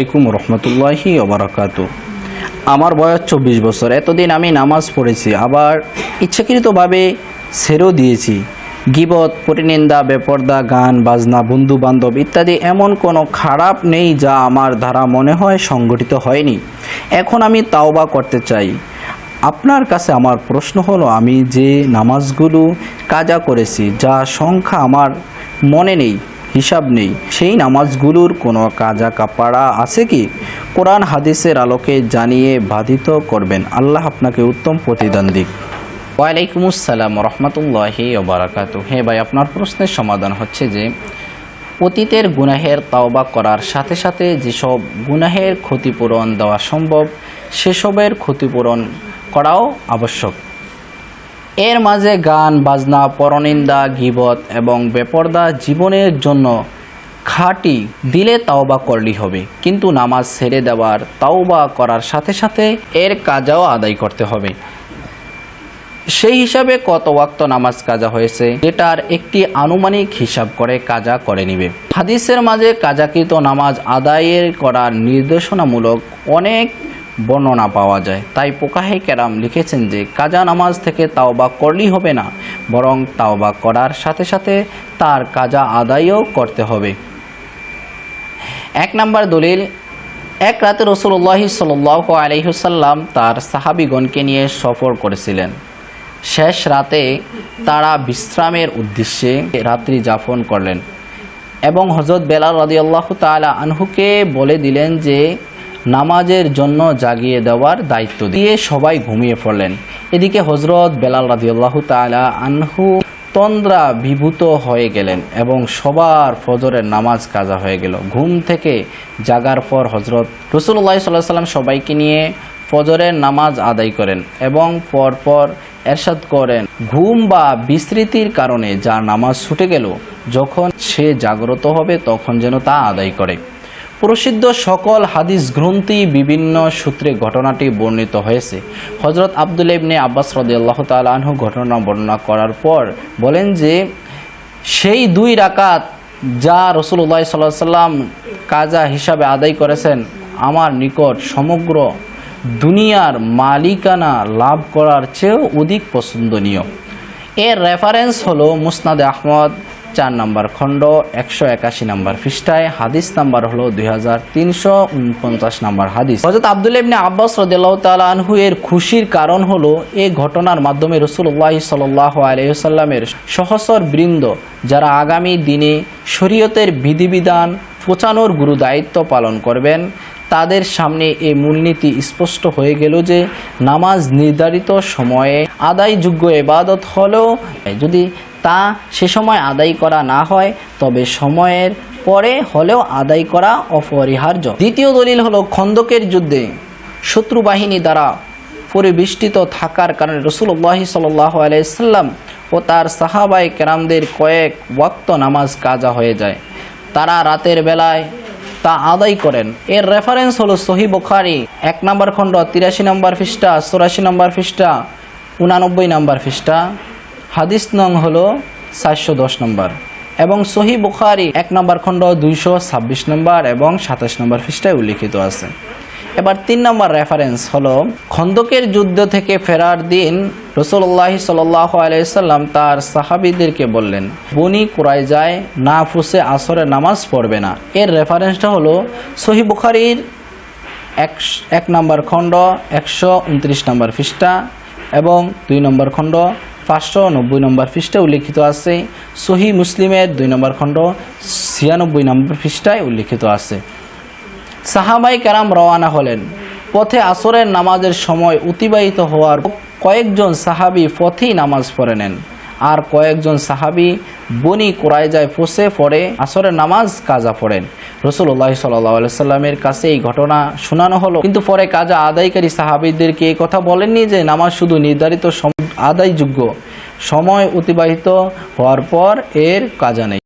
আসসালামু আলাইকুম রহমতুল্লাহি ওবারাকাতু। আমার বয়স 24 বছর। এতদিন আমি নামাজ পড়েছি, আবার ইচ্ছাকৃতভাবে ছেড়েও দিয়েছি। গীবত, পরনিন্দা, বেপরদা, গান বাজনা, বন্ধু বান্ধব ইত্যাদি এমন কোনো খারাপ নেই যা আমার দ্বারা মনে হয় সংগঠিত হয়নি। এখন আমি তাওবা করতে চাই। আপনার কাছে আমার প্রশ্ন হলো, আমি যে নামাজগুলো কাজা করেছি, যা সংখ্যা আমার মনে নেই, হিসাব নেই, সেই নামাজগুলোর কোনো কাজা কাপাড়া আছে কি? কোরআন হাদিসের আলোকে জানিয়ে বাধিত করবেন। আল্লাহ আপনাকে উত্তম প্রতিদান দিক। ওয়ালাইকুম আসসালাম রহমতুল্লাহি ওবারাকাতু। হ্যাঁ ভাই, আপনার প্রশ্নের সমাধান হচ্ছে যে অতীতের গুনাহের তাওবা করার সাথে সাথে যেসব গুনাহের ক্ষতিপূরণ দেওয়া সম্ভব, সেসবের ক্ষতিপূরণ করাও আবশ্যক। এর মাঝে গান বাজনা, পরনিন্দা, গীবত এবং বেপরদা জীবনের জন্য খাঁটি দিলে তাওবা করলেই হবে, কিন্তু নামাজ ছেড়ে দেওয়ার তাওবা করার সাথে সাথে এর কাজাও আদায় করতে হবে। সেই হিসাবে কত ওয়াক্ত নামাজ কাজা হয়েছে, এটার একটি আনুমানিক হিসাব করে কাজা করে নিবে। হাদিসের মাঝে কাজাকৃত নামাজ আদায়ের করার নির্দেশনামূলক অনেক বর্ণনা পাওয়া যায়। তাই ফুকাহে কেরাম লিখেছেন যে কাজা নামাজ থেকে তাওবা করলেই হবে না, বরং তাওবা করার সাথে সাথে তার কাজা আদায়ও করতে হবে। 1 নম্বর দলিল, এক রাতে রাসূলুল্লাহ সাল্লাল্লাহু আলাইহি ওয়াসাল্লাম তার সাহাবীগণকে নিয়ে সফর করেছিলেন। শেষ রাতে তারা বিশ্রামের উদ্দেশ্যে রাত্রি যাপন করলেন এবং হযরত বেলাল রাদিয়াল্লাহু তাআলা আনহুকে বলে দিলেন যে নামাজের জন্য জাগিয়ে দেওয়ার দায়িত্ব দিয়ে সবাই ঘুমিয়ে পড়লেন। এদিকে হযরত বেলাল রাদিয়াল্লাহু তাআলা আনহু তন্দ্রা বিভূত হয়ে গেলেন এবং সবার ফজরের নামাজ কাজা হয়ে গেল। ঘুম থেকে জাগার পর হযরত রাসূলুল্লাহ সাল্লাল্লাহু আলাইহি ওয়াসাল্লাম সবাইকে নিয়ে ফজরের নামাজ আদায় করেন এবং পরপর এরশাদ করেন, ঘুম বা বিস্মৃতির কারণে যার নামাজ ছুটে গেল, যখন সে জাগ্রত হবে তখন যেন তা আদায় করে। প্রসিদ্ধ সকল হাদিস গ্রন্থে বিভিন্ন সূত্রে ঘটনাটি বর্ণিত হয়েছে। হযরত আব্দুল্লাহ ইবনে আব্বাস রাদিয়াল্লাহু তাআলা আনহু ঘটনা বর্ণনা করার পর বলেন যে সেই 2 রাকাত যা রাসূলুল্লাহ সাল্লাল্লাহু আলাইহি ওয়াসাল্লাম কাজা হিসাবে আদায় করেছেন, আমার নিকট সমগ্র দুনিয়ার মালিকানা লাভ করার চেয়েও অধিক পছন্দনীয়। এর রেফারেন্স হলো মুসনাদে আহমদ 4 নম্বর খণ্ড 181 নম্বর পৃষ্ঠায়, হাদিস নাম্বার হলো 2349 নম্বর হাদিস। হযরত আব্দুল্লাহ ইবনে আব্বাস রাদিয়াল্লাহু তাআলা আনহু এর খুশির কারণ হলো এই ঘটনার মাধ্যমে রাসূলুল্লাহ সাল্লাল্লাহু আলাইহি ওয়াসাল্লামের সহচর বৃন্দ যারা আগামী দিনে শরীয়তের বিধিবিধান পৌঁছানোর গুরু দায়িত্ব পালন করবেন, তাদের সামনে এই মূলনীতি স্পষ্ট হয়ে গেল যে নামাজ নির্ধারিত সময়ে আদায়যোগ্য ইবাদত হলেও যদি তা সে সময় আদায় করা না হয়, তবে সময়ের পরে হলেও আদায় করা অপরিহার্য। দ্বিতীয় দলিল হলো, খন্দকের যুদ্ধে শত্রু বাহিনী দ্বারা পরিবেষ্টিত থাকার কারণে রাসূলুল্লাহ সাল্লাল্লাহু আলাইহি ওয়াসাল্লাম ও তার সাহাবায়ে কেরামদের কয়েক ওয়াক্ত নামাজ কাজা হয়ে যায়। তারা রাতের বেলায় তা আদায় করেন। এর রেফারেন্স হলো সহিহ বুখারী 1 নম্বর খণ্ড 83 নম্বর পৃষ্ঠা, 84 নম্বর পৃষ্ঠা, 89 নম্বর পৃষ্ঠা, হাদিস নং হলো 410 নম্বর, এবং সহিহ বুখারী 1 নম্বর খণ্ড 226 নম্বর এবং 27 নম্বর পৃষ্ঠায় উল্লিখিত আছে। এবার 3 নম্বর রেফারেন্স হলো, খন্দকের যুদ্ধ থেকে ফেরার দিন রাসূলুল্লাহ সাল্লাল্লাহু আলাইহি ওয়াসাল্লাম তার সাহাবীদেরকে বললেন, বনি কুরাইজায় না ফুসে আসরের নামাজ পড়বে না। এর রেফারেন্সটা হলো সহিহ বুখারীর 1 নম্বর খণ্ড 129 নম্বর পৃষ্ঠা এবং 2 নম্বর খণ্ড 590 নম্বর পৃষ্ঠায় উল্লিখিত আছে। সহিহ মুসলিমের 2 নম্বর খণ্ড 96 নম্বর পৃষ্ঠায় উল্লিখিত আছে। সাহাবায়ে কেরাম রওনা হলেন। পথে আসরের নামাজের সময় অতিবাহিত হওয়ার কয়েকজন সাহাবী পথেই নামাজ পড়ে নেন, আর কয়েকজন সাহাবী বনি কুরাইজায় পৌঁছে পড়ে আসরের নামাজ কাজা পড়েন। রাসূলুল্লাহ সাল্লাল্লাহু আলাইহি ওয়াসাল্লামের কাছে এই ঘটনা শোনানো হলো, কিন্তু পরে কাজা আদায়কারী সাহাবীদেরকে এই কথা বলেননি যে নামাজ শুধু নির্ধারিত আদায়যোগ্য, সময় অতিবাহিত হওয়ার পর এর কাজা নেই।